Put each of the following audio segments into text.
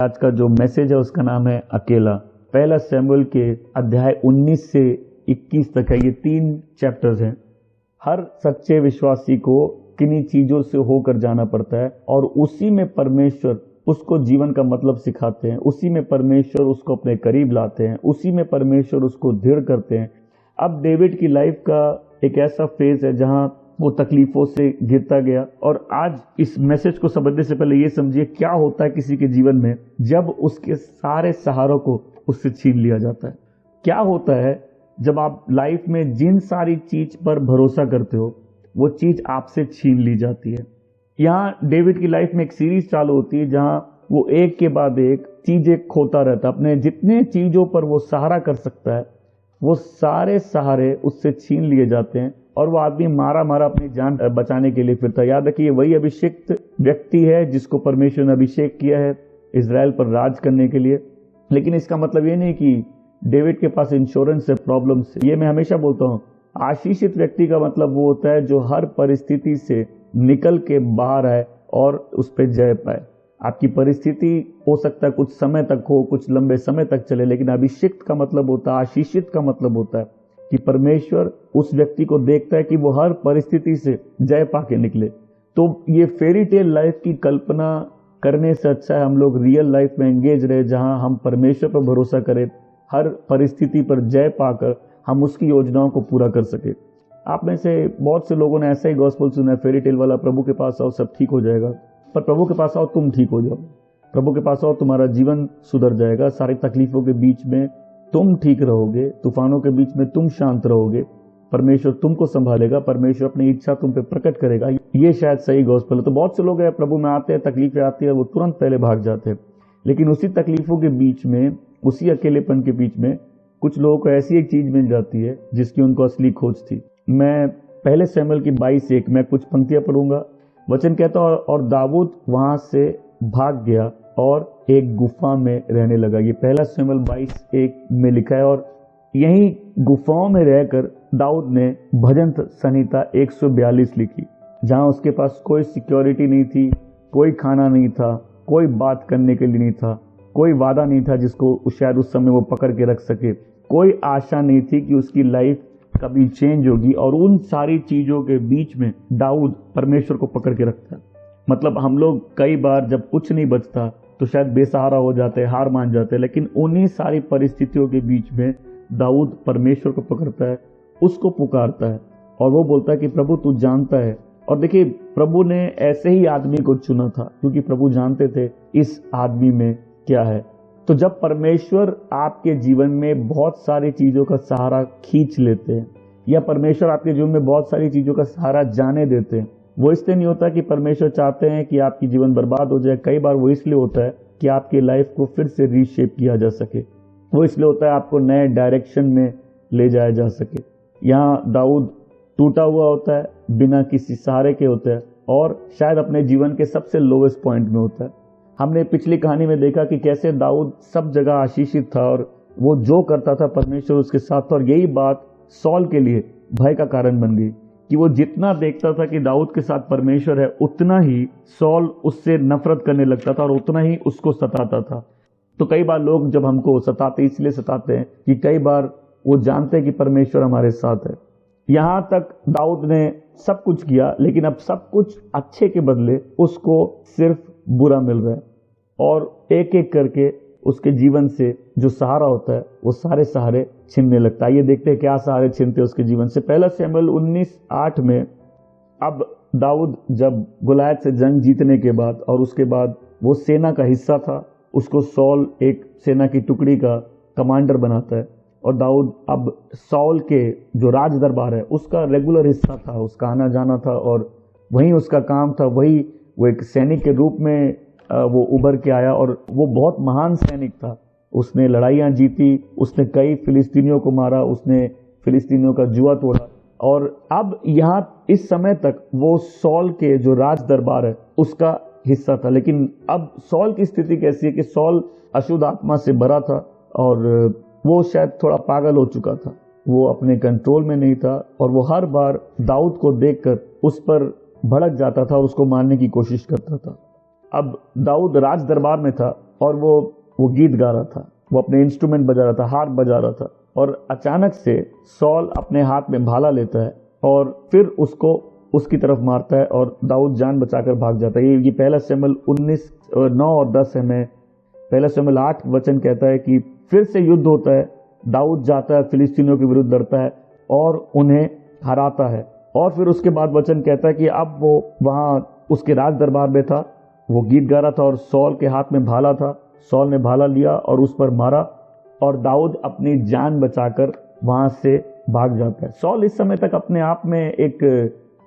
आज का जो मैसेज है उसका नाम है अकेला। पहला शमूएल के अध्याय 19 से 21 तक है। ये 3 चैप्टर्स हैं। हर सच्चे विश्वासी को किन्हीं चीजों से होकर जाना पड़ता है और उसी में परमेश्वर उसको जीवन का मतलब सिखाते हैं, उसी में परमेश्वर उसको अपने करीब लाते हैं, उसी में परमेश्वर उसको दृढ़ करते हैं। अब डेविड की लाइफ का एक ऐसा फेज है जहां वो तकलीफों से गिरता गया। और आज इस मैसेज को समझने से पहले ये समझिए क्या होता है किसी के जीवन में जब उसके सारे सहारों को उससे छीन लिया जाता है। क्या होता है जब आप लाइफ में जिन सारी चीज पर भरोसा करते हो वो चीज आपसे छीन ली जाती है। यहाँ डेविड की लाइफ में एक सीरीज चालू होती है जहां वो एक के बाद एक चीजें खोता रहता है। अपने जितने चीजों पर वो सहारा कर सकता है वो सारे सहारे उससे छीन लिए जाते हैं और वो आदमी मारा मारा अपनी जान बचाने के लिए फिरता है। याद रखिए वही अभिषिक्त व्यक्ति है जिसको परमेश्वर ने अभिषेक किया है इजराइल पर राज करने के लिए। लेकिन इसका मतलब ये नहीं कि डेविड के पास इंश्योरेंस है प्रॉब्लम से। ये मैं हमेशा बोलता हूँ, आशीषित व्यक्ति का मतलब वो होता है जो हर परिस्थिति से निकल के बाहर आए और उस पर जय पाए। आपकी परिस्थिति हो सकता है कुछ समय तक हो, कुछ लंबे समय तक चले, लेकिन अभिषिक्त का मतलब होता है, आशीषित का मतलब होता है कि परमेश्वर उस व्यक्ति को देखता है कि वो हर परिस्थिति से जय पाके निकले। तो ये फेरी टेल लाइफ की कल्पना करने से अच्छा है हम लोग रियल लाइफ में एंगेज रहे, जहां हम परमेश्वर पर भरोसा करें, हर परिस्थिति पर जय पाकर हम उसकी योजनाओं को पूरा कर सके। आप में से बहुत से लोगों ने ऐसा ही गॉस्पेल सुना है, फेरी टेल वाला, प्रभु के पास आओ सब ठीक हो जाएगा। पर प्रभु के पास आओ तुम ठीक हो जाओ, प्रभु के पास आओ तुम्हारा जीवन सुधर जाएगा, सारी तकलीफों के बीच में तुम ठीक रहोगे, तूफानों के बीच में तुम शांत रहोगे, परमेश्वर तुमको संभालेगा, परमेश्वर अपनी इच्छा तुम पे प्रकट करेगा। ये शायद सही गॉस्पेल है। तो बहुत से लोग हैं प्रभु में आते हैं, तकलीफें आती है, वो तुरंत पहले भाग जाते हैं। लेकिन उसी तकलीफों के बीच में, उसी अकेलेपन के बीच में कुछ लोगों को ऐसी एक चीज मिल जाती है जिसकी उनको असली खोज थी। मैं पहले शमूएल की 22:1 में कुछ पंक्तियां पढ़ूंगा। वचन कहता है और दाऊद वहां से भाग गया और एक गुफा में रहने लगा। ये पहला शमूएल 22:1 में लिखा है। और यहीं गुफाओं में रहकर दाऊद ने भजन संहिता 142 लिखी, जहां उसके पास कोई सिक्योरिटी नहीं थी, कोई खाना नहीं था, कोई बात करने के लिए नहीं था, कोई वादा नहीं था जिसको शायद उस समय वो पकड़ के रख सके, कोई आशा नहीं थी कि उसकी लाइफ कभी चेंज होगी। और उन सारी चीजों के बीच में दाऊद परमेश्वर को पकड़ के रखता है। मतलब हम लोग कई बार जब कुछ नहीं बचता तो शायद बेसहारा हो जाते हैं, हार मान जाते हैं, लेकिन उन्हीं सारी परिस्थितियों के बीच में दाऊद परमेश्वर को पकड़ता है, उसको पुकारता है और वो बोलता है कि प्रभु तू जानता है। और देखिए प्रभु ने ऐसे ही आदमी को चुना था क्योंकि प्रभु जानते थे इस आदमी में क्या है। तो जब परमेश्वर आपके जीवन में बहुत सारी चीजों का सहारा खींच लेते हैं या परमेश्वर आपके जीवन में बहुत सारी चीजों का सहारा जाने देते हैं, वो इसलिए नहीं होता कि परमेश्वर चाहते हैं कि आपकी जीवन बर्बाद हो जाए। कई बार वो इसलिए होता है कि आपकी लाइफ को फिर से रीशेप किया जा सके। वो इसलिए होता है आपको नए डायरेक्शन में ले जाया जा सके। यहाँ दाऊद टूटा हुआ होता है, बिना किसी सहारे के होता है और शायद अपने जीवन के सबसे लोवेस्ट पॉइंट में होता है। हमने पिछली कहानी में देखा कि कैसे दाऊद सब जगह आशीषित था और वो जो करता था परमेश्वर उसके साथ था। और यही बात सॉल के लिए भय का कारण बन गई कि वो जितना देखता था कि दाऊद के साथ परमेश्वर है, उतना ही सॉल उससे नफरत करने लगता था और उतना ही उसको सताता था। तो कई बार लोग जब हमको सताते इसलिए सताते हैं कि कई बार वो जानते हैं कि परमेश्वर हमारे साथ है। यहां तक दाऊद ने सब कुछ किया, लेकिन अब सब कुछ अच्छे के बदले उसको सिर्फ बुरा मिल रहा है और एक एक करके उसके जीवन से जो सहारा होता है वो सारे सहारे छीनने लगता है। ये देखते हैं क्या सहारे छीनते हैं उसके जीवन से। पहला शमूएल 19:8 में अब दाऊद जब गुलायत से जंग जीतने के बाद और उसके बाद वो सेना का हिस्सा था, उसको सॉल एक सेना की टुकड़ी का कमांडर बनाता है और दाऊद अब सॉल के जो राज दरबार है उसका रेगुलर हिस्सा था, उसका आना जाना था और वहीं उसका काम था। वही वो एक सैनिक के रूप में वो उभर के आया और वो बहुत महान सैनिक था। उसने लड़ाइयाँ जीती, उसने कई फिलिस्तीनियों को मारा, उसने फिलिस्तीनियों का जुआ तोड़ा। और अब यहाँ इस समय तक वो सॉल के जो राज दरबार है उसका हिस्सा था। लेकिन अब सॉल की स्थिति कैसी है कि सॉल अशुद्ध आत्मा से भरा था और वो शायद थोड़ा पागल हो चुका था, वो अपने कंट्रोल में नहीं था और वो हर बार दाऊद को देखकर उस पर भड़क जाता था और उसको मारने की कोशिश करता था। अब दाऊद राज दरबार में था और वो गीत गा रहा था, वो अपने इंस्ट्रूमेंट बजा रहा था, हार्प बजा रहा था, और अचानक से सॉल अपने हाथ में भाला लेता है और फिर उसको उसकी तरफ मारता है और दाऊद जान बचाकर भाग जाता है। ये पहला शमूएल 19:9 और 10 है। मैं पहला शमूएल 8 कहता है कि फिर से युद्ध होता है, दाऊद जाता है, फिलिस्तीनियों के विरुद्ध लड़ता है और उन्हें हराता है। और फिर उसके बाद वचन कहता है कि अब वो वहां उसके राज दरबार में था, वो गीत गा रहा था और सॉल के हाथ में भाला था। सॉल ने भाला लिया और उस पर मारा और दाऊद अपनी जान बचाकर वहां से भाग जाता है। सॉल इस समय तक अपने आप में एक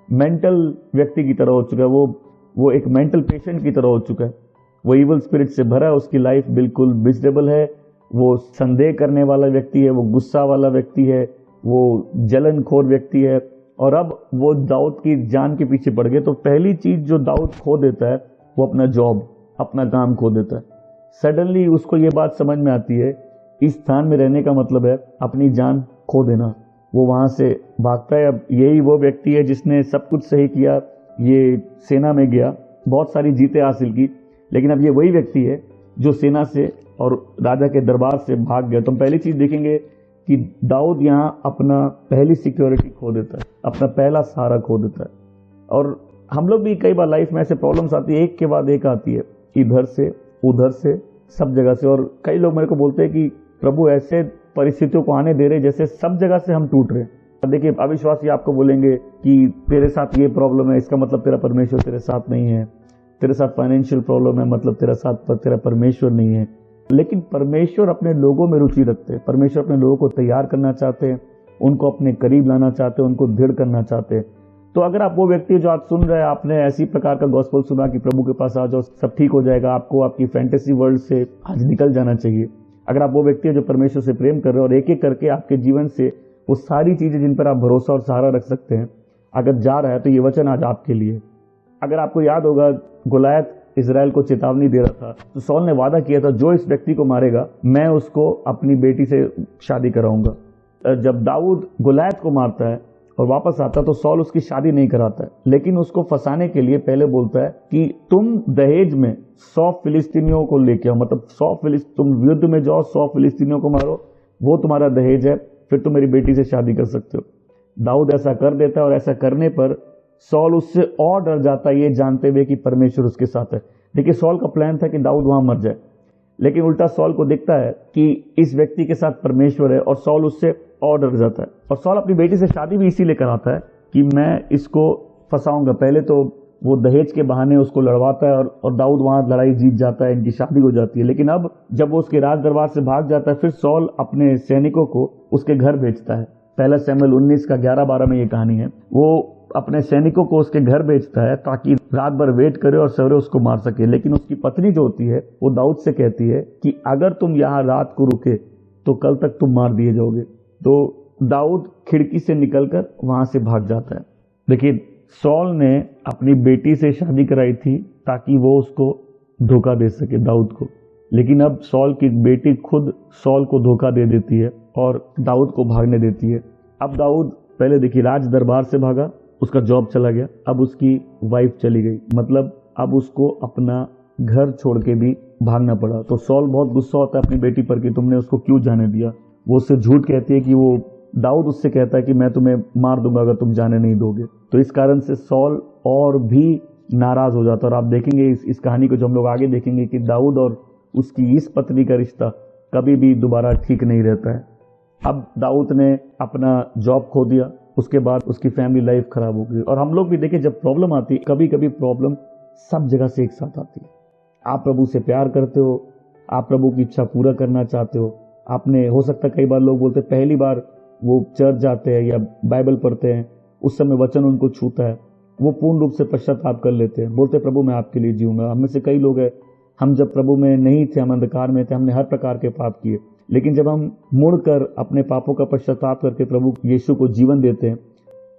मेंटल व्यक्ति की तरह हो चुका है, वो एक मेंटल पेशेंट की तरह हो चुका है। वो इवल स्पिरिट से भरा है, उसकी लाइफ बिल्कुल मिजरेबल है, वो संदेह करने वाला व्यक्ति है, वो गुस्सा वाला व्यक्ति है, वो जलनखोर व्यक्ति है। और अब वो दाऊद की जान के पीछे पड़ गए। तो पहली चीज जो दाऊद खो देता है वो अपना जॉब, अपना काम खो देता है। सडनली उसको ये बात समझ में आती है, इस स्थान में रहने का मतलब है अपनी जान खो देना। वो वहां से भागता है। अब यही वो व्यक्ति है जिसने सब कुछ सही किया, ये सेना में गया, बहुत सारी जीतें हासिल की, लेकिन अब ये वही व्यक्ति है जो सेना से और राजा के दरबार से भाग गया। तो हम पहली चीज देखेंगे कि दाऊद यहाँ अपना पहली सिक्योरिटी खो देता है, अपना पहला सहारा खो देता है। और हम लोग भी कई बार लाइफ में ऐसे प्रॉब्लम्स आती है, एक के बाद एक आती है, इधर से उधर से सब जगह से। और कई लोग मेरे को बोलते हैं कि प्रभु ऐसे परिस्थितियों को आने दे रहे जैसे सब जगह से हम टूट रहे हैं। देखिए, अविश्वासी आपको बोलेंगे कि तेरे साथ ये प्रॉब्लम है, इसका मतलब तेरा परमेश्वर तेरे साथ नहीं है। तेरे साथ फाइनेंशियल प्रॉब्लम है, मतलब तेरा परमेश्वर नहीं है। लेकिन परमेश्वर अपने लोगों में रुचि रखते हैं। परमेश्वर अपने लोगों को तैयार करना चाहते हैं, उनको अपने करीब लाना चाहते हैं, उनको दृढ़ करना चाहते हैं। तो अगर आप वो व्यक्ति जो आज सुन रहे हैं, आपने ऐसी प्रकार का गॉस्पेल सुना कि प्रभु के पास आ जाओ, सब ठीक हो जाएगा, आपको आपकी फैंटेसी वर्ल्ड से आज निकल जाना चाहिए। अगर आप वो व्यक्ति है जो परमेश्वर से प्रेम कर रहे हो और एक एक करके आपके जीवन से वो सारी चीजें जिन पर आप भरोसा और सहारा रख सकते हैं अगर जा रहा है, तो ये वचन आज आपके लिए। अगर आपको याद होगा, गोलायत इजराइल को चेतावनी दे रहा था, तो सॉल ने वादा किया था, जो इस व्यक्ति को मारेगा मैं उसको अपनी बेटी से शादी कराऊंगा। जब दाऊद गोलायत को मारता है और वापस आता तो सॉल उसकी शादी नहीं कराता है, लेकिन उसको फंसाने के लिए पहले बोलता है कि तुम दहेज में 100 फिलिस्तीनियों को लेके आओ, मतलब तुम युद्ध में जाओ, 100 फिलिस्तीनियों को मारो, वो तुम्हारा दहेज है, फिर तुम मेरी बेटी से शादी कर सकते हो। दाऊद ऐसा कर देता है और ऐसा करने पर सॉल उससे और डर जाता है, ये जानते हुए कि परमेश्वर उसके साथ है। देखिए, सॉल का प्लान था कि दाऊद वहां मर जाए, लेकिन उल्टा सॉल को दिखता है कि इस व्यक्ति के साथ परमेश्वर है और सॉल उससे और डर जाता है। और सॉल अपनी बेटी से शादी भी इसीलिए कराता है कि मैं इसको फंसाऊंगा। पहले तो वो दहेज के बहाने उसको लड़वाता है और दाऊद वहां लड़ाई जीत जाता है, इनकी शादी हो जाती है। लेकिन अब जब वो उसके राज दरबार से भाग जाता है, फिर सॉल अपने सैनिकों को उसके घर भेजता है। पहला शमूएल 19:11-12 में ये कहानी है। वो अपने सैनिकों को उसके घर भेजता है ताकि रात भर वेट करे और सवेरे उसको मार सके। लेकिन उसकी पत्नी जो होती है वो दाऊद से कहती है कि अगर तुम यहाँ रात को रुके तो कल तक तुम मार दिए जाओगे। तो दाऊद खिड़की से निकलकर वहां से भाग जाता है। देखिए, सॉल ने अपनी बेटी से शादी कराई थी ताकि वो उसको धोखा दे सके, दाऊद को। लेकिन अब सॉल की बेटी खुद सॉल को धोखा दे देती है और दाऊद को भागने देती है। अब दाऊद पहले देखिए राज दरबार से भागा, उसका जॉब चला गया, अब उसकी वाइफ चली गई, मतलब अब उसको अपना घर छोड़ के भी भागना पड़ा। तो सॉल बहुत गुस्सा होता है अपनी बेटी पर कि तुमने उसको क्यों जाने दिया। वो उससे झूठ कहती है कि वो दाऊद उससे कहता है कि मैं तुम्हें मार दूंगा अगर तुम जाने नहीं दोगे। तो इस कारण से सॉल और भी नाराज हो जाता है। और आप देखेंगे इस कहानी को जो हम लोग आगे देखेंगे कि दाऊद और उसकी इस पत्नी का रिश्ता कभी भी दोबारा ठीक नहीं रहता है। अब दाऊद ने अपना जॉब खो दिया, उसके बाद उसकी फैमिली लाइफ खराब हो गई। और हम लोग भी देखें, जब प्रॉब्लम आती है, कभी कभी प्रॉब्लम सब जगह से एक साथ आती है। आप प्रभु से प्यार करते हो, आप प्रभु की इच्छा पूरा करना चाहते हो, आपने हो सकता है, कई बार लोग बोलते हैं पहली बार वो चर्च जाते हैं या बाइबल पढ़ते हैं, उस समय वचन उनको छूता है, वो पूर्ण रूप से पश्चाताप कर लेते हैं, बोलते प्रभु मैं आपके लिए जीऊंगा। हम में से कई लोग हैं, हम जब प्रभु में नहीं थे, हम अंधकार में थे, हमने हर प्रकार के पाप किए, लेकिन जब हम मुड़कर अपने पापों का पश्चाताप करके प्रभु यीशु को जीवन देते हैं,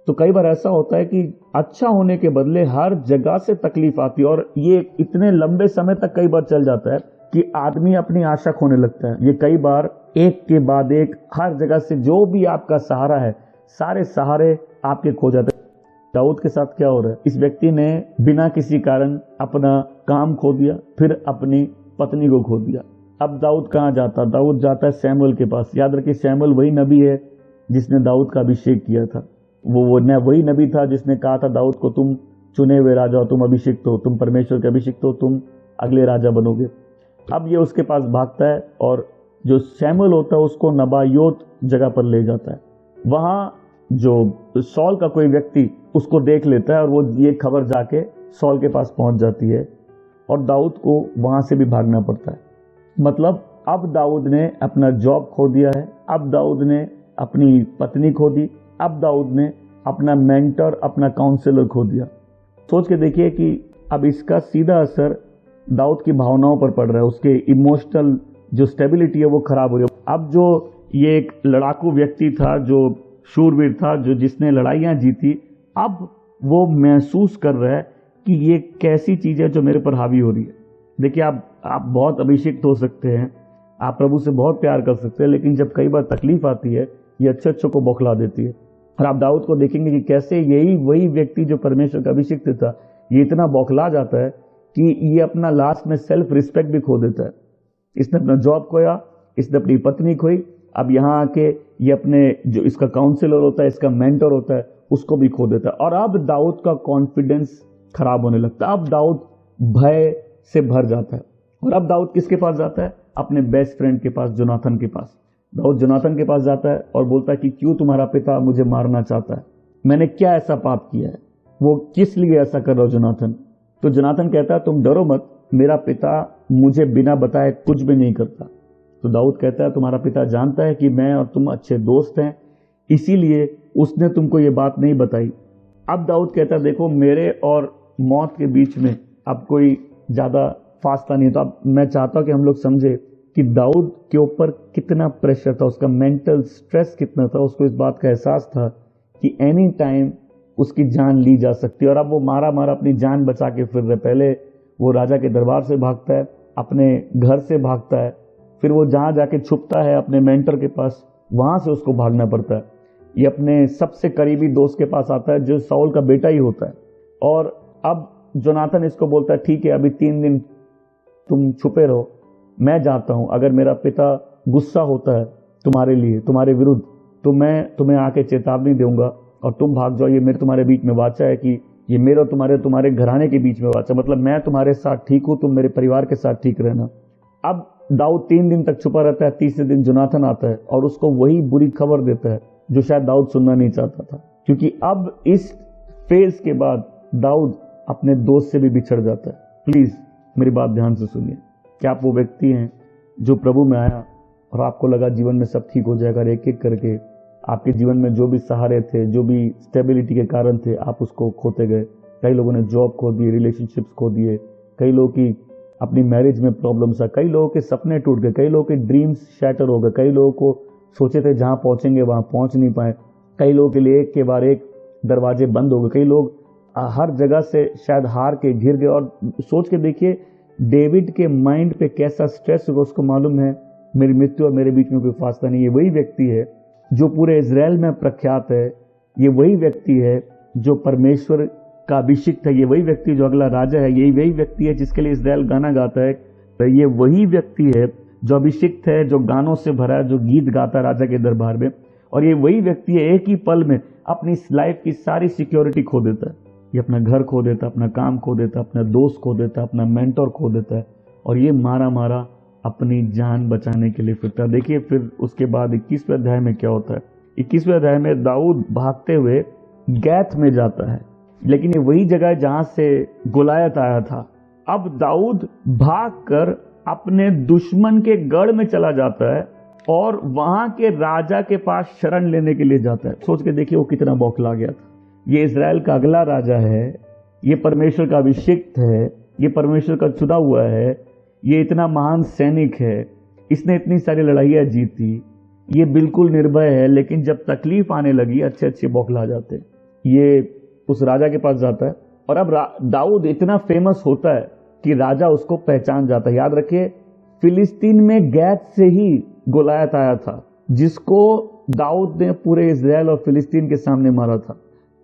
तो कई बार ऐसा होता है कि अच्छा होने के बदले हर जगह से तकलीफ आती है। और ये इतने लंबे समय तक कई बार चल जाता है कि आदमी अपनी आशा खोने लगता है। ये कई बार एक के बाद एक हर जगह से जो भी आपका सहारा है, सारे सहारे आपके खो जाते हैं। दाऊद के साथ क्या हो रहा है? इस व्यक्ति ने बिना किसी कारण अपना काम खो दिया, फिर अपनी पत्नी को खो दिया। अब दाऊद कहाँ जाता? दाऊद जाता है सैमुअल के पास। याद रखिए, सैमुअल वही नबी है जिसने दाऊद का अभिषेक किया था। वो वही नबी था जिसने कहा था दाऊद को, तुम चुने हुए राजा हो, तुम अभिषिक्त हो, तुम परमेश्वर के अभिषिक्त हो, तुम अगले राजा बनोगे। अब ये उसके पास भागता है और जो सैमुअल होता है उसको नबायोत जगह पर ले जाता है। वहां जो सॉल का कोई व्यक्ति उसको देख लेता है और वो ये खबर जाके सॉल के पास पहुंच जाती है और दाऊद को वहां से भी भागना पड़ता है। मतलब अब दाऊद ने अपना जॉब खो दिया है, अब दाऊद ने अपनी पत्नी खो दी, अब दाऊद ने अपना मेंटर, अपना काउंसलर खो दिया। सोच के देखिए कि अब इसका सीधा असर दाऊद की भावनाओं पर पड़ रहा है, उसके इमोशनल जो स्टेबिलिटी है वो खराब हो रही है। अब जो ये एक लड़ाकू व्यक्ति था, जो शूरवीर था, जो जिसने लड़ाइयाँ जीती, अब वो महसूस कर रहा है कि ये कैसी चीज़ है जो मेरे पर हावी हो रही है। देखिए, आप बहुत अभिषिक्त हो सकते हैं, आप प्रभु से बहुत प्यार कर सकते हैं, लेकिन जब कई बार तकलीफ आती है ये अच्छे को बौखला देती है। और आप दाऊद को देखेंगे कि कैसे वही व्यक्ति जो परमेश्वर का अभिषिक्त था, ये इतना बौखला जाता है कि ये अपना लास्ट में सेल्फ रिस्पेक्ट भी खो देता है। इसने अपना जॉब खोया, इसने अपनी पत्नी खोई, अब यहाँ आके ये अपने जो इसका काउंसलर होता है, इसका मेंटर होता है, उसको भी खो देता है। और अब दाऊद का कॉन्फिडेंस खराब होने लगता है। अब दाऊद भय से भर जाता है। और अब दाऊद किसके पास जाता है? अपने बेस्ट फ्रेंड के पास, जोनाथन के पास। दाऊद जोनाथन के पास जाता है और बोलता है कि क्यों तुम्हारा पिता मुझे मारना चाहता है? मैंने क्या ऐसा पाप किया है? वो किस लिए ऐसा कर रहा हो जोनाथन? तो जोनाथन कहता है तुम डरो मत, मेरा पिता मुझे बिना बताए कुछ भी नहीं करता। तो दाऊद कहता है तुम्हारा पिता जानता है कि मैं और तुम अच्छे दोस्त हैं, इसीलिए उसने तुमको ये बात नहीं बताई। अब दाऊद कहता है देखो, मेरे और मौत के बीच में अब कोई ज़्यादा फासला नहीं। तो अब मैं चाहता हूँ कि हम लोग समझे कि दाऊद के ऊपर कितना प्रेशर था, उसका मेंटल स्ट्रेस कितना था। उसको इस बात का एहसास था कि एनी टाइम उसकी जान ली जा सकती है। और अब वो मारा मारा अपनी जान बचा के फिर रहे। पहले वो राजा के दरबार से भागता है, अपने घर से भागता है, फिर वो जहाँ जाके छुपता है अपने मेंटर के पास, वहाँ से उसको भागना पड़ता है। ये अपने सबसे करीबी दोस्त के पास आता है जो साउल का बेटा ही होता है। और अब जोनाथन इसको बोलता है ठीक है, अभी 3 दिन तुम छुपे रहो, मैं जाता हूँ। अगर मेरा पिता गुस्सा होता है तुम्हारे लिए, तुम्हारे विरुद्ध, तो मैं तुम्हें आके चेतावनी दूंगा और तुम भाग जाओ। ये मेरे तुम्हारे बीच में वाचा है कि ये मेरे और तुम्हारे घराने के बीच में वाचा, मतलब मैं तुम्हारे साथ ठीक हूँ, तुम मेरे परिवार के साथ ठीक रहना। अब दाऊद 3 दिन तक छुपा रहता है। तीसरे दिन जोनाथन आता है और उसको वही बुरी खबर देता है जो शायद दाऊद सुनना नहीं चाहता था, क्योंकि अब इस फेज के बाद दाऊद अपने दोस्त से भी बिछड़ जाता है। प्लीज मेरी बात ध्यान से सुनिए। क्या आप वो व्यक्ति हैं जो प्रभु में आया और आपको लगा जीवन में सब ठीक हो जाएगा? एक एक करके आपके जीवन में जो भी सहारे थे, जो भी स्टेबिलिटी के कारण थे, आप उसको खोते गए। कई लोगों ने जॉब खो दिए, रिलेशनशिप्स खो दिए, कई लोगों की अपनी मैरिज में प्रॉब्लम्स आ, कई लोगों के सपने टूट गए, कई लोगों के ड्रीम्स शैटर हो गए, कई लोगों को सोचे थे जहां पहुंचेंगे वहां पहुंच नहीं पाए, कई लोगों के लिए एक के बाद एक दरवाजे बंद हो गए, कई लोग हर जगह से शायद हार के घिर गए। और सोच के देखिए डेविड के माइंड पे कैसा स्ट्रेस होगा, उसको मालूम है मेरी मृत्यु और मेरे बीच में कोई फासला नहीं है। वही व्यक्ति है जो पूरे इजराइल में प्रख्यात है, ये वही व्यक्ति है जो परमेश्वर का अभिषिक्त है, ये वही व्यक्ति जो अगला राजा है, यही वही व्यक्ति है जिसके लिए इजराइल गाना गाता है। तो ये वही व्यक्ति है जो अभिषिक्त है, जो गानों से भरा है, जो गीत गाता है राजा के दरबार में। और ये वही व्यक्ति है एक ही पल में अपनी लाइफ की सारी सिक्योरिटी खो देता है। ये अपना घर खो देता है, अपना काम खो देता है, अपना दोस्त खो देता है, अपना मेंटर खो देता है, और ये मारा अपनी जान बचाने के लिए फिरता है। देखिए फिर उसके बाद 21वें अध्याय में क्या होता है। 21वें अध्याय में दाऊद भागते हुए गैथ में जाता है, लेकिन ये वही जगह है जहां से गोलायत आया था। अब दाऊद भागकर अपने दुश्मन के गढ़ में चला जाता है और वहां के राजा के पास शरण लेने के लिए जाता है। सोच के देखिए वो कितना बौखला गया था। ये इजराइल का अगला राजा है, ये परमेश्वर का अभिषिक्त है, ये परमेश्वर का चुना हुआ है, ये इतना महान सैनिक है, इसने इतनी सारी लड़ाइयां जीती, ये बिल्कुल निर्भय है, लेकिन जब तकलीफ आने लगी अच्छे बौखला जाते। ये उस राजा के पास जाता है और अब दाऊद इतना फेमस होता है कि राजा उसको पहचान जाता है। याद रखिए फिलिस्तीन में गैथ से ही गोलायत आया था, जिसको दाऊद ने पूरे इजराइल और फिलिस्तीन के सामने मारा था।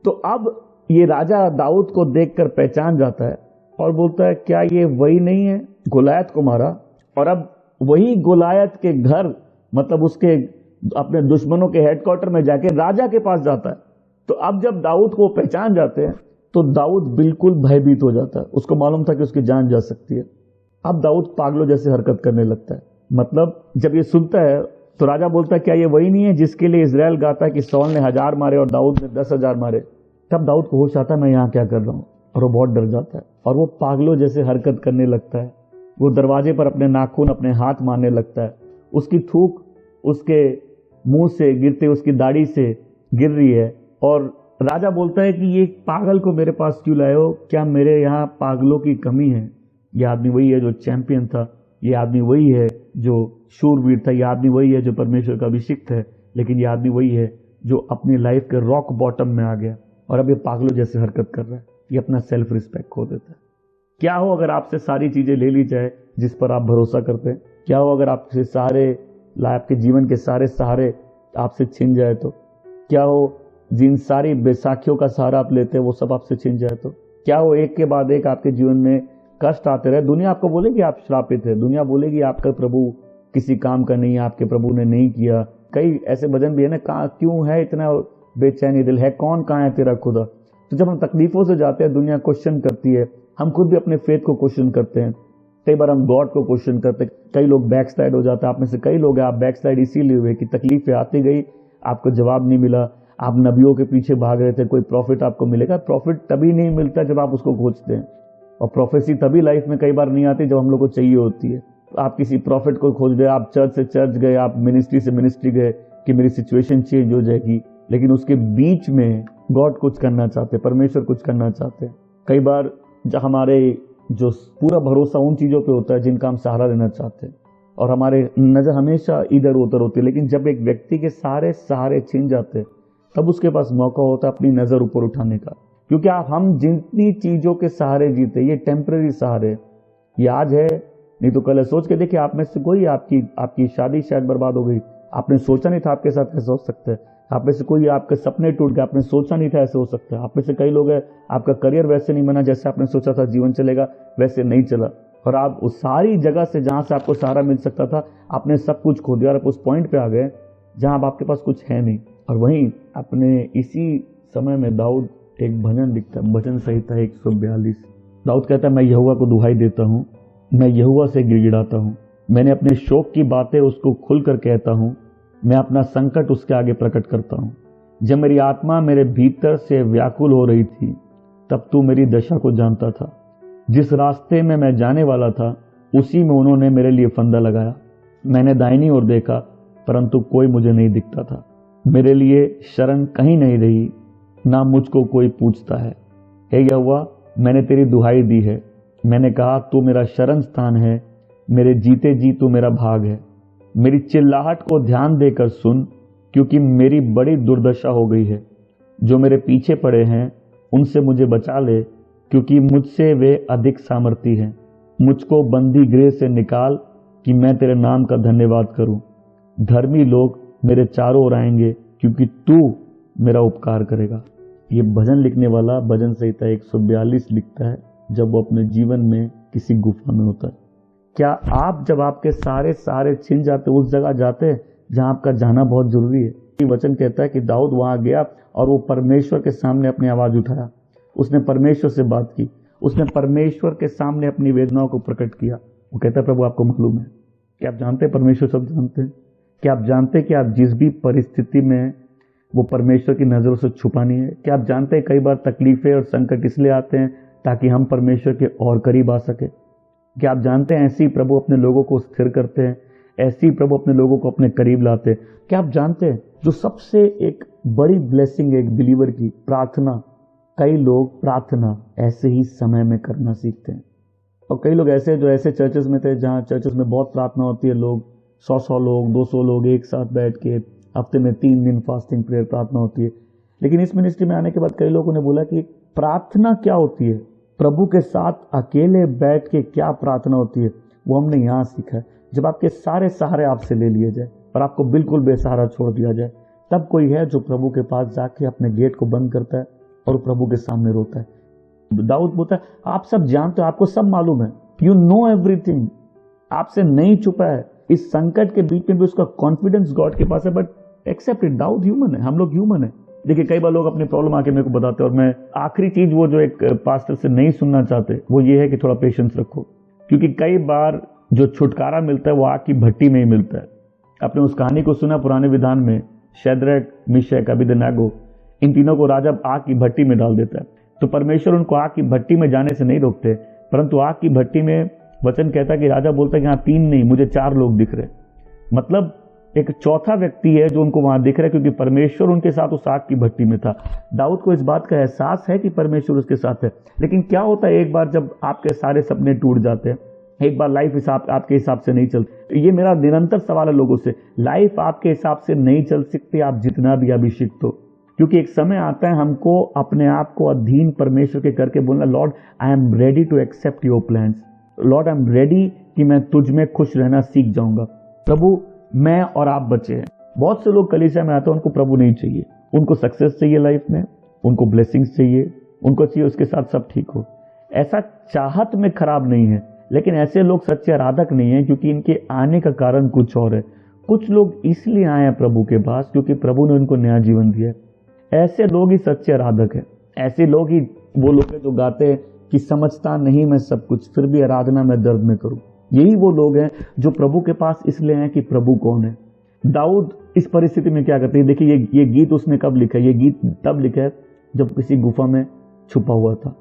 तो अब ये राजा दाऊद को देखकर पहचान जाता है और बोलता है क्या ये वही नहीं है गोलायत को मारा, और अब वही गोलायत के घर मतलब उसके अपने दुश्मनों के हेडक्वार्टर में जाके राजा के पास जाता है। तो अब जब दाऊद को पहचान जाते हैं तो दाऊद बिल्कुल भयभीत हो जाता है, उसको मालूम था कि उसकी जान जा सकती है। अब दाऊद पागलों जैसे हरकत करने लगता है। मतलब जब ये सुनता है तो राजा बोलता है क्या ये वही नहीं है जिसके लिए इजराइल गाता है कि सौल ने 1000 मारे और दाऊद ने 10,000 मारे। तब दाऊद को होश आता है मैं यहाँ क्या कर रहा हूँ, और वो बहुत डर जाता है और वो पागलों जैसे हरकत करने लगता है। वो दरवाजे पर अपने नाखून अपने हाथ मारने लगता है, उसकी थूक उसके मुंह से गिरते उसकी दाढ़ी से गिर रही है। और राजा बोलता है कि ये पागल को मेरे पास क्यों लाए हो, क्या मेरे यहाँ पागलों की कमी है? ये आदमी वही है जो चैंपियन था, ये आदमी वही है जो शूरवीर था, ये आदमी वही है जो परमेश्वर का अभिषिक्त है, लेकिन ये आदमी वही है जो अपनी लाइफ के रॉक बॉटम में आ गया और अब ये पागलों जैसे हरकत कर रहा है। ये अपना सेल्फ रिस्पेक्ट खो देता है। क्या हो अगर आपसे सारी चीजें ले ली जाए जिस पर आप भरोसा करते हैं? क्या हो अगर आपसे आपके जीवन के सारे सहारे आपसे छिन जाए तो? क्या हो जिन सारी बैसाखियों का सहारा आप लेते हैं वो सब आपसे छिन जाए तो? क्या हो एक के बाद एक आपके जीवन में कष्ट आते रहे? दुनिया आपको बोलेगी आप श्रापित है, दुनिया बोलेगी आपका प्रभु किसी काम का नहीं है, आपके प्रभु ने नहीं किया। कई ऐसे भजन भी है ना, कहाँ क्यों है इतना बेचैनी दिल है, कौन कहाँ है तेरा खुदा। तो जब हम तकलीफों से जाते हैं दुनिया क्वेश्चन करती है, हम खुद भी अपने फेथ को क्वेश्चन करते हैं, कई बार हम गॉड को क्वेश्चन करते हैं। कई लोग बैक स्लाइड हो जाते हैं, आप में से कई लोग हैं आप बैक स्लाइड इसीलिए हुए कि तकलीफें आती गई, आपको जवाब नहीं मिला, आप नबियों के पीछे भाग रहे थे, कोई प्रॉफिट आपको मिलेगा। प्रॉफिट तभी नहीं मिलता जब आप उसको खोजते हैं, और प्रोफेसी तभी लाइफ में कई बार नहीं आती जब हम लोग को चाहिए होती है। आप किसी प्रॉफिट को खोज गए, आप चर्च से चर्च गए, आप मिनिस्ट्री से मिनिस्ट्री गए कि मेरी सिचुएशन चेंज हो जाएगी, लेकिन उसके बीच में गॉड कुछ करना चाहते, परमेश्वर कुछ करना चाहते। कई बार जब हमारे जो पूरा भरोसा उन चीज़ों पे होता है जिनका हम सहारा लेना चाहते हैं, और हमारे नज़र हमेशा इधर उधर होती है, लेकिन जब एक व्यक्ति के सारे सहारे छिन जाते तब उसके पास मौका होता है अपनी नज़र ऊपर उठाने का। क्योंकि हम जितनी चीज़ों के सहारे जीते, ये टेम्पररी सहारे, ये आज है नहीं तो कल है। सोच के देखिए, आप में से कोई आपकी शादी शायद बर्बाद हो गई, आपने सोचा नहीं था आपके साथ ऐसा हो सकता है। आप में से कोई आपके सपने टूट गए, आपने सोचा नहीं था ऐसे हो सकता है। आप में से कई लोग हैं आपका करियर वैसे नहीं बना जैसे आपने सोचा था, जीवन चलेगा वैसे नहीं चला, और आप उस सारी जगह से जहां से आपको सहारा मिल सकता था आपने सब कुछ खो दिया और आप उस पॉइंट पे आ गए जहां अब आपके पास कुछ है नहीं। और वहीं अपने इसी समय में दाऊद एक भजन लिखता है, भजन संहिता 142। दाऊद कहता है मैं यहोवा को दुहाई देता हूँ, मैं यहोवा से गिड़गिड़ाता हूँ, मैंने अपने शोक की बातें उसको खुलकर कहता हूँ, मैं अपना संकट उसके आगे प्रकट करता हूँ। जब मेरी आत्मा मेरे भीतर से व्याकुल हो रही थी तब तू मेरी दशा को जानता था। जिस रास्ते में मैं जाने वाला था उसी में उन्होंने मेरे लिए फंदा लगाया। मैंने दाहिनी ओर देखा परंतु कोई मुझे नहीं दिखता था। मेरे लिए शरण कहीं नहीं रही, ना मुझको कोई पूछता है। हे यहोवा, मैंने तेरी दुहाई दी है, मैंने कहा तू मेरा शरण स्थान है, मेरे जीते जी तू मेरा भाग है। मेरी चिल्लाहट को ध्यान देकर सुन, क्योंकि मेरी बड़ी दुर्दशा हो गई है। जो मेरे पीछे पड़े हैं उनसे मुझे बचा ले, क्योंकि मुझसे वे अधिक सामर्थी हैं। मुझको बंदी गृह से निकाल कि मैं तेरे नाम का धन्यवाद करूं। धर्मी लोग मेरे चारों ओर आएंगे, क्योंकि तू मेरा उपकार करेगा। ये भजन लिखने वाला भजन संहिता 142 लिखता है जब वो अपने जीवन में किसी गुफा में होता है। क्या आप जब आपके सारे सहारे छिन जाते उस जगह जाते जहां आपका जाना बहुत जरूरी है? वचन कहता है कि दाऊद वहां गया और वो परमेश्वर के सामने अपनी आवाज उठाया, उसने परमेश्वर से बात की, उसने परमेश्वर के सामने अपनी वेदनाओं को प्रकट किया। वो कहता है प्रभु आपको मालूम है, क्या आप जानते हैं परमेश्वर सब जानते हैं? क्या आप जानते हैं कि आप जिस भी परिस्थिति में वो परमेश्वर की नजरों से छुपा नहीं है? क्या आप जानते हैं कई बार तकलीफें और संकट इसलिए आते हैं ताकि हम परमेश्वर के और करीब आ सके? क्या आप जानते हैं ऐसे ही प्रभु अपने लोगों को स्थिर करते हैं, ऐसे ही प्रभु अपने लोगों को अपने करीब लाते हैं? क्या आप जानते हैं जो सबसे एक बड़ी ब्लेसिंग है एक बिलीवर की, प्रार्थना। कई लोग प्रार्थना ऐसे ही समय में करना सीखते हैं, और कई लोग ऐसे जो ऐसे चर्चेस में थे जहाँ चर्चेस में बहुत प्रार्थना होती है, लोग 100 लोग 200 लोग एक साथ बैठ के हफ्ते में 3 दिन फास्टिंग प्रेयर प्रार्थना होती है। लेकिन इस मिनिस्ट्री में आने के बाद कई लोगों ने बोला कि प्रार्थना क्या होती है, प्रभु के साथ अकेले बैठ के क्या प्रार्थना होती है, वो हमने यहाँ सीखा है। जब आपके सारे सहारे आपसे ले लिए जाए और आपको बिल्कुल बेसहारा छोड़ दिया जाए, तब कोई है जो प्रभु के पास जाके अपने गेट को बंद करता है, और प्रभु के सामने रोता है। दाऊद बोलता है आप सब जानते हो, आपको सब मालूम है, यू नो एवरीथिंग, आपसे नहीं छुपा है। इस संकट के बीच में भी उसका कॉन्फिडेंस गॉड के पास है, बट एक्सेप्ट इट, दाऊद ह्यूमन है, हम लोग ह्यूमन है। देखिए कई बार लोग अपनी प्रॉब्लम आके मेरे को बताते हैं, और मैं आखिरी चीज वो जो एक पास्टर से नहीं सुनना चाहते वो ये है कि थोड़ा पेशेंस रखो, क्योंकि कई बार जो छुटकारा मिलता है वो आग की भट्टी में ही मिलता है। आपने उस कहानी को सुना पुराने विधान में, शैद्रक, मिशक, अबेदनगो, इन तीनों को राजा आग की भट्टी में डाल देता है। तो परमेश्वर उनको आग की भट्टी में जाने से नहीं रोकते, परंतु आग की भट्टी में वचन कहता है कि राजा बोलता है कि हाँ 3 नहीं, मुझे 4 लोग दिख रहे। मतलब एक चौथा व्यक्ति है जो उनको वहां दिख रहा है, क्योंकि परमेश्वर उनके साथ उस आग की भट्टी में था। दाऊद को इस बात का एहसास है कि परमेश्वर उसके साथ है। लेकिन क्या होता है एक बार जब आपके सारे सपने टूट जाते हैं, एक बार लाइफ आपके हिसाब से नहीं चलती। तो ये मेरा निरंतर सवाल है लोगों से, लाइफ आपके हिसाब से नहीं चल सकती, आप जितना भी अभिषिक्त हो, क्योंकि एक समय आता है हमको अपने आप को अधीन परमेश्वर के करके बोलना, Lord I am ready to accept your plans, Lord I am ready कि मैं तुझ में खुश रहना सीख जाऊंगा। प्रभु मैं और आप बचे हैं। बहुत से लोग कलीसिया में आते हैं, उनको प्रभु नहीं चाहिए, उनको सक्सेस चाहिए लाइफ में, उनको ब्लेसिंग्स चाहिए, उनको चाहिए उसके साथ सब ठीक हो। ऐसा चाहत में खराब नहीं है, लेकिन ऐसे लोग सच्चे आराधक नहीं है, क्योंकि इनके आने का कारण कुछ और है। कुछ लोग इसलिए आए हैं प्रभु के पास क्योंकि प्रभु ने उनको नया जीवन दिया है। ऐसे लोग ही सच्चे आराधक हैं। ऐसे लोग ही वो लोग हैं जो गाते हैं कि समझता नहीं मैं सब कुछ, फिर भी आराधना मैं दर्द में करूं। यही वो लोग हैं जो प्रभु के पास इसलिए हैं कि प्रभु कौन है। दाऊद इस परिस्थिति में क्या करते हैं, देखिए ये गीत उसने कब लिखा है, ये गीत तब लिखा है जब किसी गुफा में छुपा हुआ था।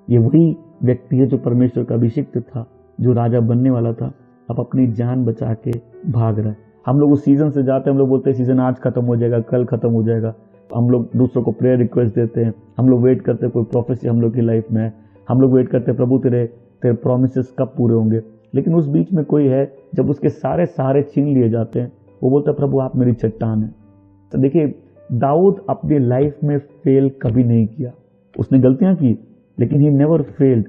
ये वही व्यक्ति है जो परमेश्वर का अभिषिक्त था, जो राजा बनने वाला था, अब अपनी जान बचा के भाग रहा है। हम लोग उस सीजन से जाते हैं, हम लोग बोलते हैं सीजन आज खत्म हो जाएगा, कल खत्म हो जाएगा। हम लोग दूसरों को प्रेयर रिक्वेस्ट देते हैं, हम लोग वेट करते हैं कोई प्रोफेसी हम लोग की लाइफ में है, हम लोग वेट करते हैं प्रभु तेरे प्रॉमिसेस कब पूरे होंगे। लेकिन उस बीच में कोई है, जब उसके सारे सहारे छीन लिए जाते हैं, वो बोलता है प्रभु आप मेरी चट्टान है। तो देखिए दाऊद अपनी लाइफ में फेल कभी नहीं किया, उसने गलतियां की लेकिन ही नेवर फेल्ड।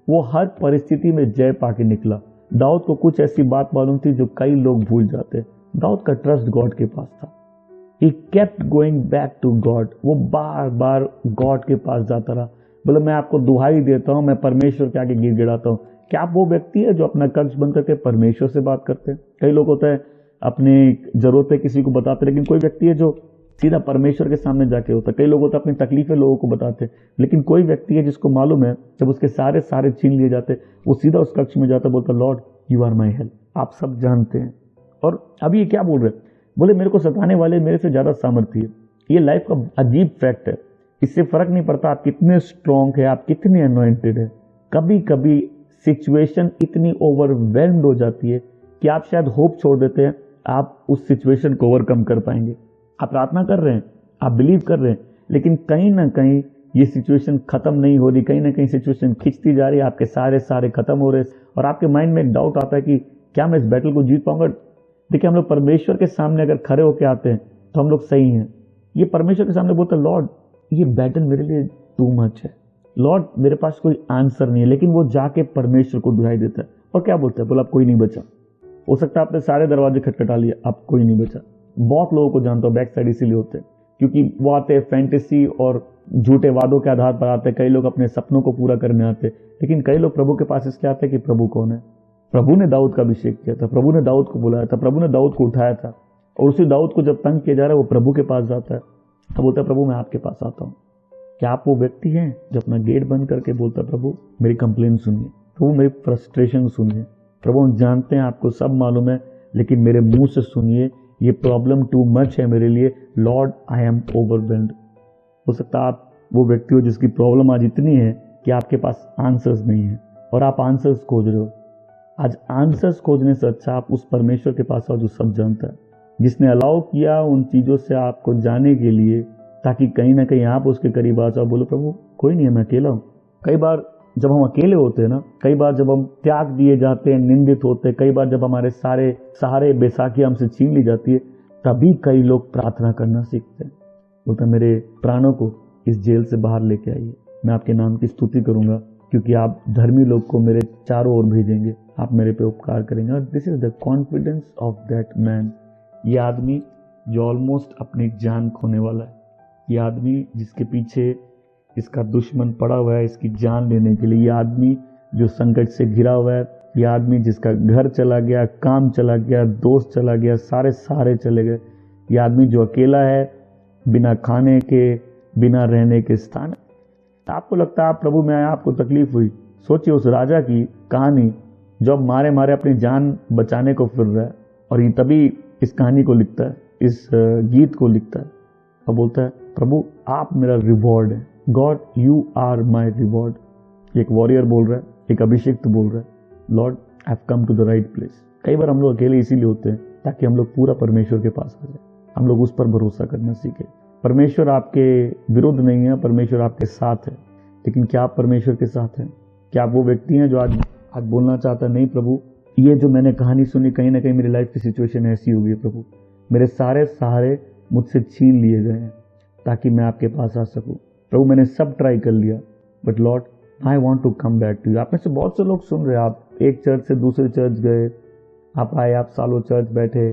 वो हर परिस्थिति में जय पाके निकला। दाऊद को कुछ ऐसी बात मालूम थी जो कई लोग भूल जाते। दाऊद का ट्रस्ट गॉड के पास था। He kept going back to God। वो बार बार गॉड के पास जाता रहा। बोले मैं आपको दुहाई देता हूं, मैं परमेश्वर के आगे गिड़गिड़ाता हूं। क्या आप वो व्यक्ति है जो अपना कक्ष बंद करके परमेश्वर से बात करते हैं? कई लोग होता है अपनी जरूरतें किसी को बताते, लेकिन कोई व्यक्ति है जो सीधा परमेश्वर के सामने जाके होता है। कई लोग होते हैं अपनी तकलीफें लोगों को बताते हैं, लेकिन कोई व्यक्ति है जिसको मालूम है जब उसके सारे छीन लिए जाते, वो सीधा उस कक्ष में जाता, बोलता Lord you are my help. आप सब जानते हैं। और अभी ये क्या बोल रहे हैं, बोले मेरे को सताने वाले मेरे से ज्यादा सामर्थ्य है। ये लाइफ का अजीब फैक्ट है। इससे फर्क नहीं पड़ता आप कितने स्ट्रॉन्ग है, आप कितने अनॉइंटेड है। कभी कभी सिचुएशन इतनी ओवरवेल्म्ड हो जाती है कि आप शायद होप छोड़ देते हैं आप उस सिचुएशन को ओवरकम कर पाएंगे। आप प्रार्थना कर रहे हैं, आप बिलीव कर रहे हैं, लेकिन कहीं ना कहीं ये सिचुएशन खत्म नहीं हो रही, कहीं ना कहीं सिचुएशन खिंचती जा रही है, आपके सारे खत्म हो रहे हैं, और आपके माइंड में एक डाउट आता है कि क्या मैं इस बैटल को जीत पाऊंगा। देखिए हम लोग परमेश्वर के सामने अगर खड़े होकर आते हैं तो हम लोग सही हैं। ये परमेश्वर के सामने बोलते हैं लॉर्ड ये बैटल मेरे लिए टू मच है, लॉर्ड मेरे पास कोई आंसर नहीं है। लेकिन वो जाके परमेश्वर को दुहाई देता है और क्या बोलता है, बोला कोई नहीं बचा। हो सकता है आपने सारे दरवाजे खटखटा लिए, आप कोई नहीं बचा। बहुत लोगों को जानता हूं बैक साइड इसीलिए होते हैं क्योंकि वो आते हैं फैंटेसी और झूठे वादों के आधार पर आते हैं। कई लोग अपने सपनों को पूरा करने आते हैं, लेकिन कई लोग प्रभु के पास इसलिए आते हैं कि प्रभु कौन है। प्रभु ने दाऊद का अभिषेक किया था, प्रभु ने दाऊद को बुलाया था, प्रभु ने दाऊद को उठाया था, और उसी दाऊद को जब तंग किया जा रहा है वो प्रभु के पास जाता है, तो बोलता है प्रभु मैं आपके पास आता हूँ। क्या आप वो व्यक्ति हैं जो अपना गेट बंद करके बोलता है प्रभु मेरी कंप्लेन सुनिए, प्रभु मेरी फ्रस्ट्रेशन सुनिए, प्रभु हम जानते हैं आपको सब मालूम है, लेकिन मेरे मुंह से सुनिए, ये प्रॉब्लम टू मच है मेरे लिए, लॉर्ड आई एम ओवरवेल्म्ड। हो सकता है आप वो व्यक्ति हो जिसकी प्रॉब्लम आज इतनी है कि आपके पास आंसर्स नहीं है और आप आंसर्स खोज रहे हो। आज आंसर्स खोजने से अच्छा आप उस परमेश्वर के पास आओ जो सब जानता है, जिसने अलाउ किया उन चीजों से आपको जाने के लिए, ताकि कहीं ना कहीं आप उसके करीब आ जाओ, बोलो प्रभु कोई नहीं है मैं अकेला हूं। कई बार जब हम अकेले होते हैं ना, कई बार जब हम त्याग दिए जाते हैं, निंदित होते हैं, कई बार जब हमारे सारे सहारे बैसाखी हमसे छीन ली जाती है, तभी कई लोग प्रार्थना करना सीखते हैं। बोलते मेरे प्राणों को इस जेल से बाहर लेके आइए, मैं आपके नाम की स्तुति करूंगा क्योंकि आप धर्मी लोग को मेरे चारों ओर भेजेंगे, आप मेरे पे उपकार करेंगे। और this is the confidence of that man. ये आदमी जो ऑलमोस्ट अपनी जान खोने वाला है, ये आदमी जिसके पीछे इसका दुश्मन पड़ा हुआ है इसकी जान लेने के लिए। ये आदमी जो संकट से घिरा हुआ है, ये आदमी जिसका घर चला गया, काम चला गया, दोस्त चला गया, सारे चले गए, ये आदमी जो अकेला है, बिना खाने के, बिना रहने के स्थान। आपको लगता है आप प्रभु में आए, आपको तकलीफ हुई। सोचिए उस राजा की कहानी जो अब मारे मारे अपनी जान बचाने को फिर रहा है, और ये तभी इस कहानी को लिखता है, इस गीत को लिखता है और बोलता है प्रभु आप मेरा रिवॉर्ड है, God you are my reward. एक वॉरियर बोल रहा है, एक अभिषेक बोल रहा है, Lord I have come to the right place. कई बार हम लोग अकेले इसीलिए होते हैं ताकि हम लोग पूरा परमेश्वर के पास आ जाए, हम लोग उस पर भरोसा करना सीखे। परमेश्वर आपके विरुद्ध नहीं है, परमेश्वर आपके साथ है। लेकिन क्या आप परमेश्वर के साथ हैं? क्या आप वो व्यक्ति हैं जो आज बोलना चाहता है नहीं प्रभु, ये जो मैंने कहानी सुनी कहीं ना कहीं मेरी लाइफ की सिचुएशन ऐसी हो गई है प्रभु, मेरे सारे सहारे मुझसे छीन लिए गए हैं ताकि मैं आपके पास आ सकूं। प्रभु मैंने सब ट्राई कर लिया, but Lord I want to come back to you. आप में से बहुत से लोग सुन रहे हैं, आप एक चर्च से दूसरे चर्च गए, आप आए, आप सालों चर्च बैठे,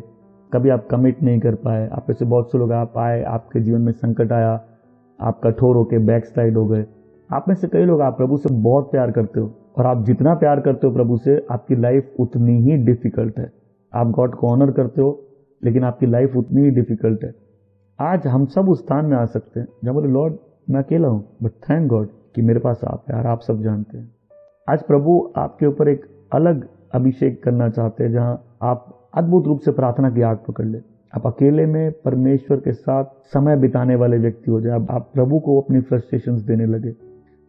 कभी आप कमिट नहीं कर पाए। आप में से बहुत से लोग आप आए, आपके जीवन में संकट आया, आप कठोर होके बैक स्लाइड हो गए। आप में से कई लोग आप प्रभु से बहुत प्यार करते हो, और आप जितना प्यार करते हो प्रभु से, आपकी लाइफ उतनी ही डिफिकल्ट है। आप गॉड को ऑनर करते हो, लेकिन आपकी लाइफ उतनी ही डिफिकल्ट है। आज हम सब उस स्थान में आ सकते हैं जहाँ बोले लॉर्ड मैं अकेला हूँ, बट थैंक गॉड कि मेरे पास आप है और आप सब जानते हैं। आज प्रभु आपके ऊपर एक अलग अभिषेक करना चाहते हैं जहाँ आप अद्भुत रूप से प्रार्थना की आग पकड़ ले, आप अकेले में परमेश्वर के साथ समय बिताने वाले व्यक्ति हो जाए। आप प्रभु को अपनी फ्रस्ट्रेशंस देने लगे।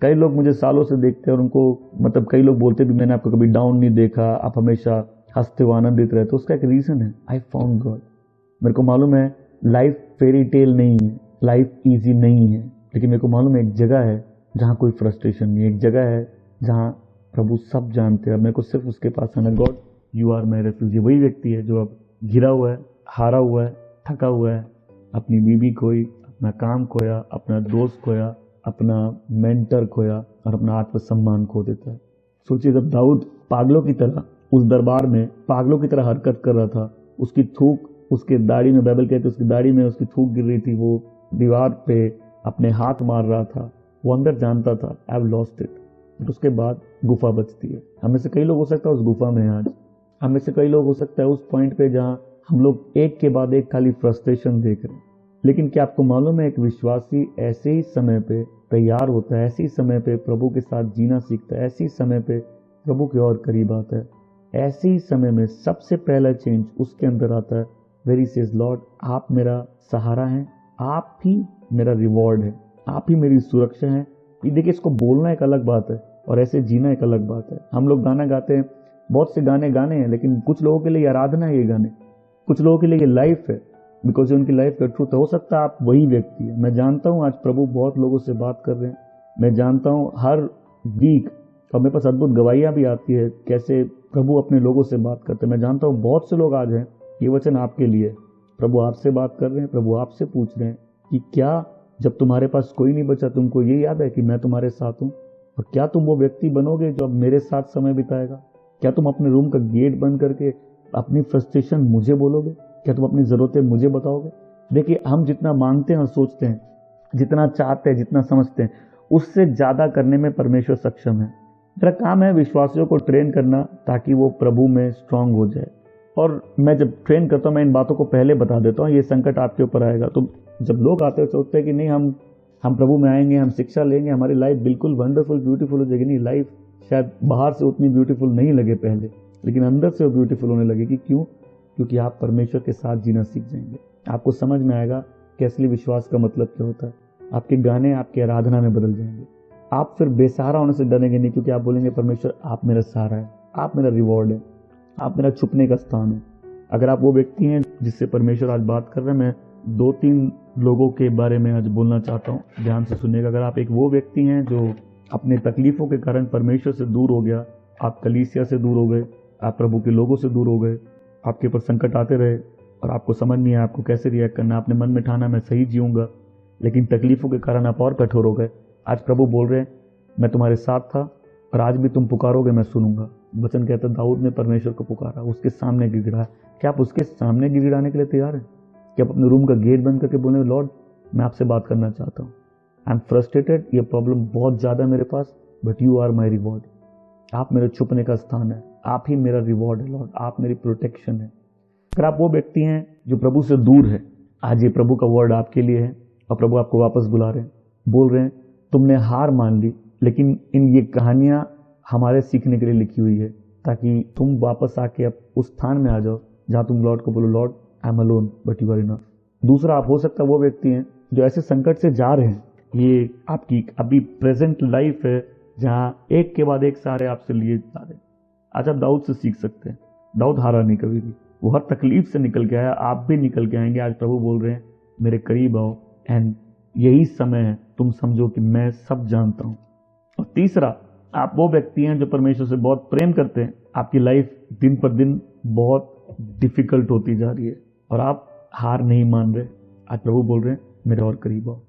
कई लोग मुझे सालों से देखते हैं और उनको कई लोग बोलते भी मैंने आपको कभी डाउन नहीं देखा, आप हमेशा हंसते हुए आनंदित रहते हो। उसका एक रीजन है, आई फाउंड गॉड। मेरे को मालूम है लाइफ फेरी टेल नहीं है, लाइफ ईजी नहीं है, लेकिन मेरे को मालूम है एक जगह है जहाँ कोई फ्रस्ट्रेशन नहीं है, एक जगह है जहाँ प्रभु सब जानते हैं। मेरे को सिर्फ उसके पास आना, God you are my refugee. वही व्यक्ति है जो अब घिरा हुआ है, हारा हुआ है, थका हुआ है, अपनी बीवी खोई, अपना काम खोया, अपना दोस्त खोया, अपना मेंटर खोया और अपना आत्मसम्मान खो देता है। सोचिए जब दाऊद पागलों की तरह उस दरबार में पागलों की तरह हरकत कर रहा था, उसकी थूक उसके दाढ़ी में, बाइबल कहते उसकी दाढ़ी में उसकी थूक गिर रही थी, वो दीवार पे अपने हाथ मार रहा था, वो अंदर जानता था I have lost it. But उसके बाद गुफा बचती है। हमें से कई लोग हो सकता है उस गुफा में आज, हमें से कई लोग हो सकता है उस पॉइंट पे जहाँ हम लोग एक के बाद एक खाली फ्रस्ट्रेशन देख रहे हैं। लेकिन क्या आपको मालूम है एक विश्वासी ऐसे ही समय पे तैयार होता है, ऐसे ही समय पे प्रभु के साथ जीना सीखता है, ऐसे ही समय पे प्रभु के और करीब आता है, ऐसे ही समय में सबसे पहला चेंज उसके अंदर आता है, वेर ही सेज लॉर्ड आप मेरा सहारा हैं, आप ही मेरा रिवॉर्ड है, आप ही मेरी सुरक्षा है। ये देखिए इसको बोलना एक अलग बात है और ऐसे जीना एक अलग बात है। हम लोग गाना गाते हैं, बहुत से गाने हैं, लेकिन कुछ लोगों के लिए आराधना है ये गाने, कुछ लोगों के लिए ये लाइफ है, बिकॉज उनकी लाइफ का ट्रूथ। हो सकता है आप वही व्यक्ति है। मैं जानता हूँ आज प्रभु बहुत लोगों से बात कर रहे हैं, मैं जानता हूँ हर वीक और मेरे पास अद्भुत गवाहियाँ भी आती है कैसे प्रभु अपने लोगों से बात करते हैं। मैं जानता हूँ बहुत से लोग आज हैं, ये वचन आपके लिए, प्रभु आपसे बात कर रहे हैं, प्रभु आपसे पूछ रहे हैं कि क्या जब तुम्हारे पास कोई नहीं बचा तुमको ये याद है कि मैं तुम्हारे साथ हूँ, और क्या तुम वो व्यक्ति बनोगे जो अब मेरे साथ समय बिताएगा? क्या तुम अपने रूम का गेट बंद करके अपनी फ्रस्ट्रेशन मुझे बोलोगे? क्या तुम अपनी ज़रूरतें मुझे बताओगे? देखिए हम जितना मांगते हैं और सोचते हैं, जितना चाहते हैं, जितना समझते हैं, उससे ज़्यादा करने में परमेश्वर सक्षम है। मेरा काम है विश्वासियों को ट्रेन करना ताकि वो प्रभु में स्ट्रांग हो जाए। और मैं जब ट्रेन करता हूँ मैं इन बातों को पहले बता देता हूँ, ये संकट आपके ऊपर आएगा। तो जब लोग आते हैं सोचते हैं कि नहीं हम प्रभु में आएंगे, हम शिक्षा लेंगे, हमारी लाइफ बिल्कुल वंडरफुल ब्यूटीफुल हो जाएगी। नहीं, लाइफ शायद बाहर से उतनी ब्यूटीफुल नहीं लगे पहले, लेकिन अंदर से वो ब्यूटीफुल होने लगेगी। क्यों? क्योंकि आप परमेश्वर के साथ जीना सीख जाएंगे। आपको समझ में आएगा कि असली विश्वास का मतलब क्या होता है। आपके गाने आपकी आराधना में बदल जाएंगे। आप फिर बेसहारा होने से डरेंगे नहीं, क्योंकि आप बोलेंगे परमेश्वर आप मेरा सहारा है, आप मेरा रिवॉर्ड है, आप मेरा छुपने का स्थान है। अगर आप वो व्यक्ति हैं जिससे परमेश्वर आज बात कर रहे हैं, मैं 2-3 लोगों के बारे में आज बोलना चाहता हूँ, ध्यान से सुनिएगा। अगर आप एक वो व्यक्ति हैं जो अपने तकलीफों के कारण परमेश्वर से दूर हो गया, आप कलीसिया से दूर हो गए, आप प्रभु के लोगों से दूर हो गए, आपके ऊपर संकट आते रहे और आपको समझ नहीं आया आपको कैसे रिएक्ट करना, आपने मन में ठाना मैं सही जीऊंगा, लेकिन तकलीफों के कारण आप और कठोर हो गए। आज प्रभु बोल रहे हैं मैं तुम्हारे साथ था और आज भी तुम पुकारोगे मैं सुनूंगा। वचन कहता है दाऊद ने परमेश्वर को पुकारा, उसके सामने गिड़गिड़ाया। क्या आप उसके सामने गिड़गिड़ाने के लिए तैयार हैं? क्या आप अपने रूम का गेट बंद करके बोले लॉर्ड मैं आपसे बात करना चाहता हूँ? आई एम फ्रस्ट्रेटेड, ये प्रॉब्लम बहुत ज़्यादा है मेरे पास, but you are my reward. आप मेरे छुपने का स्थान है, आप ही मेरा रिवॉर्ड है लॉर्ड, आप मेरी प्रोटेक्शन है। अगर आप वो व्यक्ति हैं जो प्रभु से दूर है, आज ये प्रभु का वर्ड आपके लिए है और प्रभु आपको वापस बुला रहे हैं, बोल रहे हैं तुमने हार मान ली, लेकिन इन ये कहानियां हमारे सीखने के लिए लिखी हुई है, ताकि तुम वापस आके अब उस स्थान में आ जाओ जहां तुम लॉर्ड को बोलो, Lord I am alone but you are enough. दूसरा, आप हो सकता है वो व्यक्ति हैं जो ऐसे संकट से जा रहे हैं, ये आपकी अभी प्रेजेंट लाइफ है जहां एक के बाद एक सारे आपसे लिए जा रहे हैं। आज आप दाऊद से सीख सकते हैं, दाऊद हारा नहीं कभी भी, वो हर तकलीफ से निकल के आया, आप भी निकल के आएंगे। आज प्रभु बोल रहे हैं मेरे करीब आओ, एंड यही समय है तुम समझो कि मैं सब जानता हूं। और तीसरा, आप वो व्यक्ति हैं जो परमेश्वर से बहुत प्रेम करते हैं, आपकी लाइफ दिन पर दिन बहुत डिफिकल्ट होती जा रही है और आप हार नहीं मान रहे। आज प्रभु बोल रहे हैं मेरे और करीब आओ।